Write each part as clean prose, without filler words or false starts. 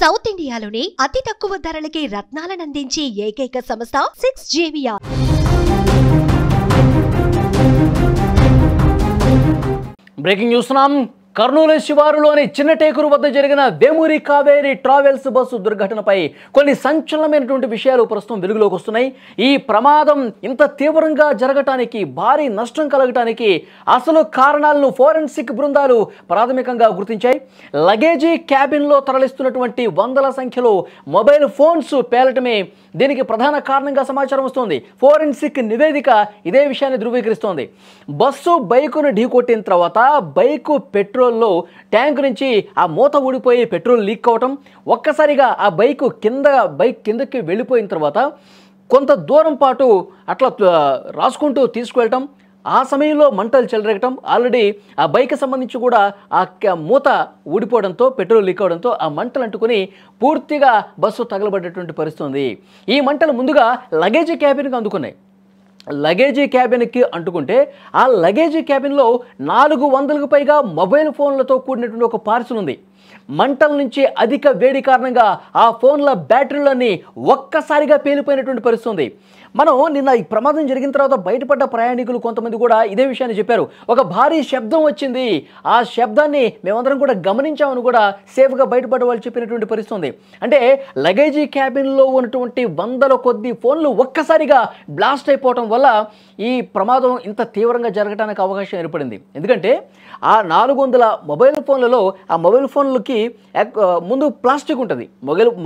South ఇండియాలోనే అతి తక్కువ ధరలకి రత్నాలనందించే ఏకైక సంస్థ 6JVR. బ్రేకింగ్ న్యూస్ నాం కర్నూలు శివారులోని చిన్నటేకురు వద్ద జరిగిన వేమూరి కావేరి ట్రావెల్స్ బస్సు దుర్ఘటనపై కొన్ని సంచలనమైనటువంటి విషయాలు ప్రస్తుతం వెలుగులోకి వస్తున్నాయి. ఈ ప్రమాదం ఇంత తీవ్రంగా జరగటానికి, భారీ నష్టం కలగటానికి అసలు కారణాలను ఫోరెన్సిక్ బృందాలు ప్రాథమికంగా గుర్తించాయి. లగేజీ క్యాబిన్లో తరలిస్తున్నటువంటి వందల సంఖ్యలో మొబైల్ ఫోన్స్ పేలటమే దీనికి ప్రధాన కారణంగా సమాచారం వస్తోంది. ఫోరెన్సిక్ నివేదిక ఇదే విషయాన్ని ధృవీకరిస్తోంది. బస్సు బైకును ఢీకొట్టిన తర్వాత బైకు పెట్రోల్లో ట్యాంక్ నుంచి ఆ మూత ఊడిపోయి పెట్రోల్ లీక్ అవటం, ఒక్కసారిగా ఆ బైక్ కిందకి వెళ్ళిపోయిన తర్వాత కొంత దూరం పాటు అట్లా రాసుకుంటూ తీసుకువెళ్ళటం, ఆ సమయంలో మంటలు చెలరేగటం, ఆల్రెడీ ఆ బైక్ సంబంధించి కూడా ఆ మూత ఊడిపోవడంతో పెట్రోల్ లీక్ అవడంతో ఆ మంటలు అంటుకుని పూర్తిగా బస్సు తగలబడేటువంటి పరిస్థితి ఉంది. ఈ మంటలు ముందుగా లగేజీ క్యాబిన్కి అందుకున్నాయి. లగేజీ క్యాబిన్కి అంటుకుంటే ఆ లగేజీ క్యాబిన్లో 400కు పైగా మొబైల్ ఫోన్లతో కూడినటువంటి ఒక పార్సల్ ఉంది. మంటల నుంచి అధిక వేడి కారణంగా ఆ ఫోన్ల బ్యాటరీలన్నీ ఒక్కసారిగా పేలిపోయినటువంటి పరిస్థితి ఉంది. మనం నిన్న ఈ ప్రమాదం జరిగిన తర్వాత బయటపడ్డ ప్రయాణికులు కొంతమంది కూడా ఇదే విషయాన్ని చెప్పారు. ఒక భారీ శబ్దం వచ్చింది, ఆ శబ్దాన్ని మేమందరం కూడా గమనించామని కూడా సేఫ్గా బయటపడ్డ వాళ్ళు చెప్పినటువంటి పరిస్థితి ఉంది. అంటే లగేజీ క్యాబిన్లో ఉన్నటువంటి వందల కొద్ది ఫోన్లు ఒక్కసారిగా బ్లాస్ట్ అయిపోవటం వల్ల ఈ ప్రమాదం ఇంత తీవ్రంగా జరగడానికి అవకాశం ఏర్పడింది. ఎందుకంటే ఆ 400 మొబైల్ ఫోన్లలో ఆ మొబైల్ ఫోన్లకి ముందు ప్లాస్టిక్ ఉంటుంది.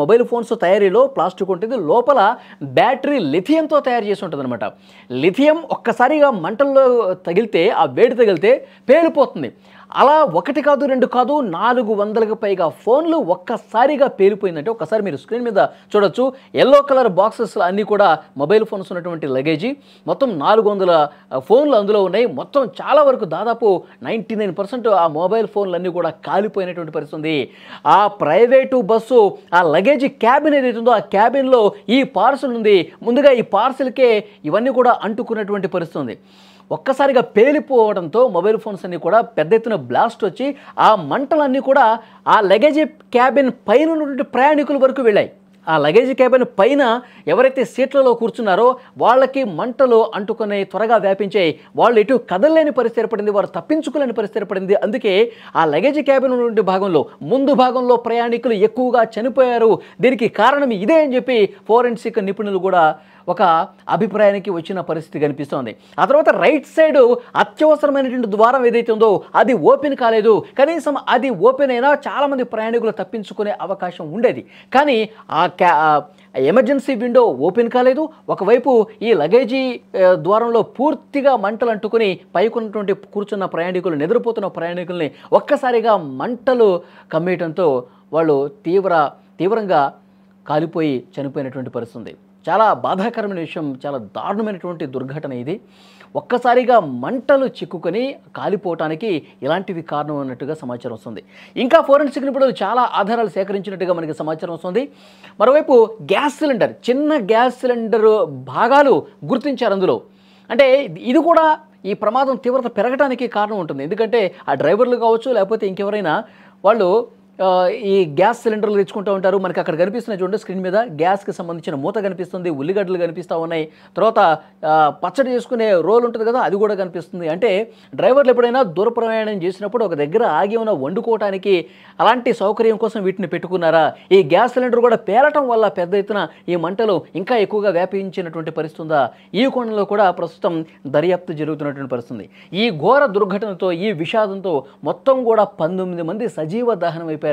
మొబైల్ ఫోన్స్ తయారీలో ప్లాస్టిక్ ఉంటుంది, లోపల బ్యాటరీ లిథియంతో తయారు చేసి ఉంటుంది అనమాట. లిథియం ఒక్కసారిగా మంటల్లో తగిలితే, ఆ వేడి తగిలితే పేలిపోతుంది. అలా ఒకటి కాదు, రెండు కాదు, 400కు పైగా ఫోన్లు ఒక్కసారిగా పేలిపోయిందంటే ఒక్కసారి మీరు స్క్రీన్ మీద చూడొచ్చు. ఎల్లో కలర్ బాక్సెస్ అన్నీ కూడా మొబైల్ ఫోన్స్ ఉన్నటువంటి లగేజీ. మొత్తం 400 ఫోన్లు అందులో ఉన్నాయి. మొత్తం చాలా వరకు దాదాపు 99% ఆ మొబైల్ ఫోన్లన్నీ కూడా కాలిపోయినటువంటి పరిస్థితి ఉంది. ఆ ప్రైవేటు బస్సు ఆ లగేజీ క్యాబిన్ ఏదైతే ఉందో ఆ క్యాబిన్లో ఈ పార్సల్ ఉంది. ముందుగా ఈ పార్సల్కే ఇవన్నీ కూడా అంటుకున్నటువంటి పరిస్థితి ఉంది. ఒక్కసారిగా పేలిపోవడంతో మొబైల్ ఫోన్స్ అన్నీ కూడా పెద్ద ఎత్తున బ్లాస్ట్ వచ్చి ఆ మంటలన్నీ కూడా ఆ లగేజీ క్యాబిన్ పైన ఉన్నటువంటి ప్రయాణికుల వరకు వెళ్ళాయి. ఆ లగేజీ క్యాబిన్ పైన ఎవరైతే సీట్లలో కూర్చున్నారో వాళ్ళకి మంటలు అంటుకుని త్వరగా వ్యాపించాయి. వాళ్ళు ఎటు కదలలేని పరిస్థితి ఏర్పడింది, వారు తప్పించుకోలేని పరిస్థితి ఏర్పడింది. అందుకే ఆ లగేజీ క్యాబిన్ ఉన్నటువంటి భాగంలో, ముందు భాగంలో ప్రయాణికులు ఎక్కువగా చనిపోయారు. దీనికి కారణం ఇదే అని చెప్పి ఫోరెన్సిక్ నిపుణులు కూడా ఒక అభిప్రాయానికి వచ్చిన పరిస్థితి కనిపిస్తోంది. ఆ తర్వాత రైట్ సైడ్ అత్యవసరమైనటువంటి ద్వారం ఏదైతే ఉందో అది ఓపెన్ కాలేదు. కనీసం అది ఓపెన్ అయినా చాలామంది ప్రయాణికులు తప్పించుకునే అవకాశం ఉండేది. కానీ ఆ ఎమర్జెన్సీ విండో ఓపెన్ కాలేదు. ఒకవైపు ఈ లగేజీ ద్వారంలో పూర్తిగా మంటలు అంటుకుని పైకున్నటువంటి కూర్చున్న ప్రయాణికులు, నిద్రపోతున్న ప్రయాణికుల్ని ఒక్కసారిగా మంటలు కమ్మేయడంతో వాళ్ళు తీవ్రంగా కాలిపోయి చనిపోయినటువంటి పరిస్థితి ఉంది. చాలా బాధాకరమైన విషయం, చాలా దారుణమైనటువంటి దుర్ఘటన ఇది. ఒక్కసారిగా మంటలు చిక్కుకొని కాలిపోవటానికి ఇలాంటివి కారణం అన్నట్టుగా సమాచారం వస్తుంది. ఇంకా ఫోరెన్సిక్ నిపుణులు చాలా ఆధారాలు సేకరించినట్టుగా మనకి సమాచారం వస్తుంది. మరోవైపు గ్యాస్ సిలిండర్, చిన్న గ్యాస్ సిలిండర్ భాగాలు గుర్తించారు అందులో. అంటే ఇది కూడా ఈ ప్రమాదం తీవ్రత పెరగడానికి కారణం ఉంటుంది. ఎందుకంటే ఆ డ్రైవర్లు కావచ్చు, లేకపోతే ఇంకెవరైనా వాళ్ళు ఈ గ్యాస్ సిలిండర్లు తెచ్చుకుంటూ ఉంటారు. మనకి అక్కడ కనిపిస్తున్నాయి చూడండి స్క్రీన్ మీద, గ్యాస్కి సంబంధించిన మూత కనిపిస్తుంది, ఉల్లిగడ్డలు కనిపిస్తూ ఉన్నాయి, తర్వాత పచ్చడి చేసుకునే రోల్ ఉంటుంది కదా అది కూడా కనిపిస్తుంది. అంటే డ్రైవర్లు ఎప్పుడైనా దూర ప్రయాణం చేసినప్పుడు ఒక దగ్గర ఆగి ఉన్న వండుకోవటానికి అలాంటి సౌకర్యం కోసం వీటిని పెట్టుకున్నారా? ఈ గ్యాస్ సిలిండర్ కూడా పేలటం వల్ల పెద్ద ఎత్తున ఈ మంటలు ఇంకా ఎక్కువగా వ్యాపించినటువంటి పరిస్థితి ఉందా? ఈ కోణంలో కూడా ప్రస్తుతం దర్యాప్తు జరుగుతున్నటువంటి పరిస్థితి. ఈ ఘోర దుర్ఘటనతో, ఈ విషాదంతో మొత్తం కూడా 19 మంది సజీవ దహనం అయిపోయారంటే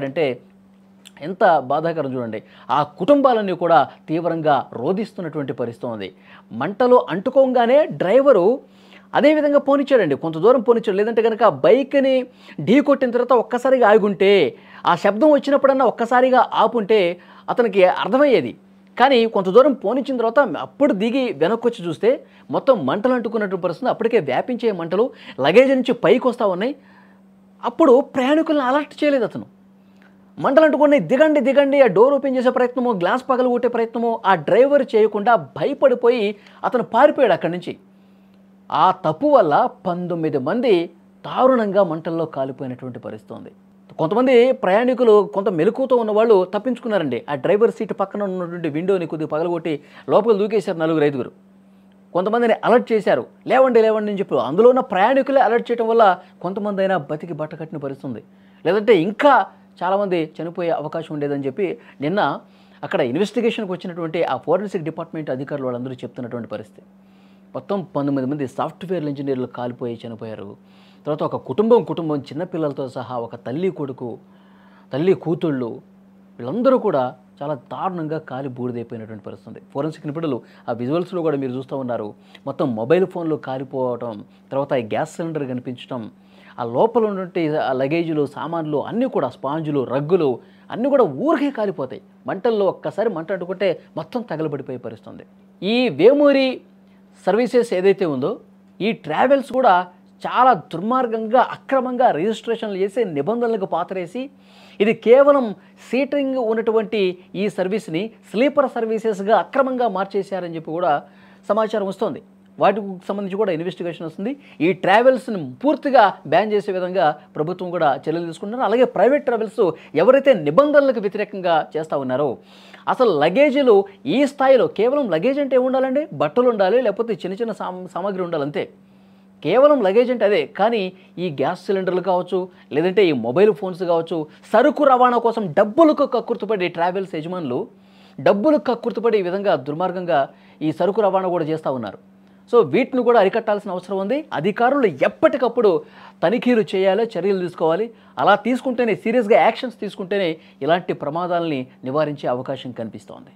ఎంత బాధాకరం చూడండి. ఆ కుటుంబాలన్నీ కూడా తీవ్రంగా రోధిస్తున్నటువంటి పరిస్థితి ఉంది. మంటలు అంటుకోగానే డ్రైవరు అదేవిధంగా పోనిచ్చాడండి, కొంత దూరం పోనిచ్చాడు. లేదంటే కనుక బైక్ని ఢీ కొట్టిన తర్వాత ఒక్కసారిగా ఆగుంటే, ఆ శబ్దం వచ్చినప్పుడన్నా ఒక్కసారిగా ఆపుంటే అతనికి అర్థమయ్యేది. కానీ కొంత దూరం పోనిచ్చిన తర్వాత అప్పుడు దిగి వెనక్కి వచ్చి చూస్తే మొత్తం మంటలు అంటుకున్నటువంటి పరిస్థితి. అప్పటికే వ్యాపించే మంటలు లగేజ్ నుంచి పైకి వస్తూ ఉన్నాయి. అప్పుడు ప్రయాణికులను అలర్ట్ చేయలేదు అతను. మంటలు అంటుకొని దిగండి ఆ డోర్ ఓపెన్ చేసే ప్రయత్నమో, గ్లాస్ పగలు కొట్టే ప్రయత్నమో ఆ డ్రైవర్ చేయకుండా భయపడిపోయి అతను పారిపోయాడు అక్కడి నుంచి. ఆ తప్పు వల్ల 19 మంది దారుణంగా మంటల్లో కాలిపోయినటువంటి పరిస్థితి ఉంది. కొంతమంది ప్రయాణికులు కొంత మెలకువతో ఉన్నవాళ్ళు తప్పించుకున్నారండి. ఆ డ్రైవర్ సీట్ పక్కన ఉన్నటువంటి విండోని కొద్దిగా పగలగొట్టి లోపలికి దూకేశారు 4-5. కొంతమందిని అలర్ట్ చేశారు, లేవండి లేవండి అని చెప్పి. అందులో ఉన్న ప్రయాణికులే అలర్ట్ చేయడం వల్ల కొంతమంది అయినా బతికి బట్టకట్టిన పరిస్థితుంది. లేదంటే ఇంకా చాలామంది చనిపోయే అవకాశం ఉండేదని చెప్పి నిన్న అక్కడ ఇన్వెస్టిగేషన్కి వచ్చినటువంటి ఆ ఫోరెన్సిక్ డిపార్ట్మెంట్ అధికారులు వాళ్ళందరూ చెప్తున్నటువంటి పరిస్థితి. మొత్తం 19 మంది సాఫ్ట్వేర్ ఇంజనీర్లు కాలిపోయి చనిపోయారు. తర్వాత ఒక కుటుంబం చిన్నపిల్లలతో సహా ఒక తల్లి కొడుకు, తల్లి కూతుళ్ళు వీళ్ళందరూ కూడా చాలా దారుణంగా కాలి బూడిదైపోయినటువంటి పరిస్థితి. ఫోరెన్సిక్ నిపుణులు ఆ విజువల్స్లో కూడా మీరు చూస్తూ ఉన్నారు. మొత్తం మొబైల్ ఫోన్లు కాలిపోవటం, తర్వాత ఈ గ్యాస్ సిలిండర్ కనిపించడం, ఆ లోపల ఉన్నటువంటి ఆ లగేజీలు, సామాన్లు అన్నీ కూడా, స్పాంజులు, రగ్గులు అన్నీ కూడా ఊరికే కాలిపోతాయి. మంటల్లో ఒక్కసారి మంట అంటుకుంటే మొత్తం తగలబడిపోయే పరిస్థితుంది. ఈ వేమూరి సర్వీసెస్ ఏదైతే ఉందో ఈ ట్రావెల్స్ కూడా చాలా దుర్మార్గంగా అక్రమంగా రిజిస్ట్రేషన్లు చేసి నిబంధనలకు పాతరేసి ఇది కేవలం సీటింగ్ ఉన్నటువంటి ఈ సర్వీస్ని స్లీపర్ సర్వీసెస్గా అక్రమంగా మార్చేశారని చెప్పి కూడా సమాచారం వస్తుంది. వాటికి సంబంధించి కూడా ఇన్వెస్టిగేషన్ వస్తుంది. ఈ ట్రావెల్స్ని పూర్తిగా బ్యాన్ చేసే విధంగా ప్రభుత్వం కూడా చర్యలు తీసుకుంటున్నారు. అలాగే ప్రైవేట్ ట్రావెల్స్ ఎవరైతే నిబంధనలకు వ్యతిరేకంగా చేస్తూ ఉన్నారో, అసలు లగేజీలు ఈ స్థాయిలో కేవలం లగేజ్ అంటే ఏముండాలండి, బట్టలు ఉండాలి, లేకపోతే చిన్న చిన్న సామాగ్రి ఉండాలి అంతే. కేవలం లగేజ్ అంటే అదే. కానీ ఈ గ్యాస్ సిలిండర్లు కావచ్చు, లేదంటే ఈ మొబైల్ ఫోన్స్ కావచ్చు, సరుకు రవాణా కోసం డబ్బులకు కక్కుర్తిపడి ట్రావెల్స్ యజమానులు డబ్బులకు కక్కుర్తిపడి ఈ విధంగా దుర్మార్గంగా ఈ సరుకు రవాణా కూడా చేస్తూ ఉన్నారు. సో వీటిని కూడా అరికట్టాల్సిన అవసరం ఉంది. అధికారులు ఎప్పటికప్పుడు తనిఖీలు చేయాలి, చర్యలు తీసుకోవాలి. అలా తీసుకుంటేనే, సీరియస్గా యాక్షన్స్ తీసుకుంటేనే ఇలాంటి ప్రమాదాలని నివారించే అవకాశం కనిపిస్తోంది.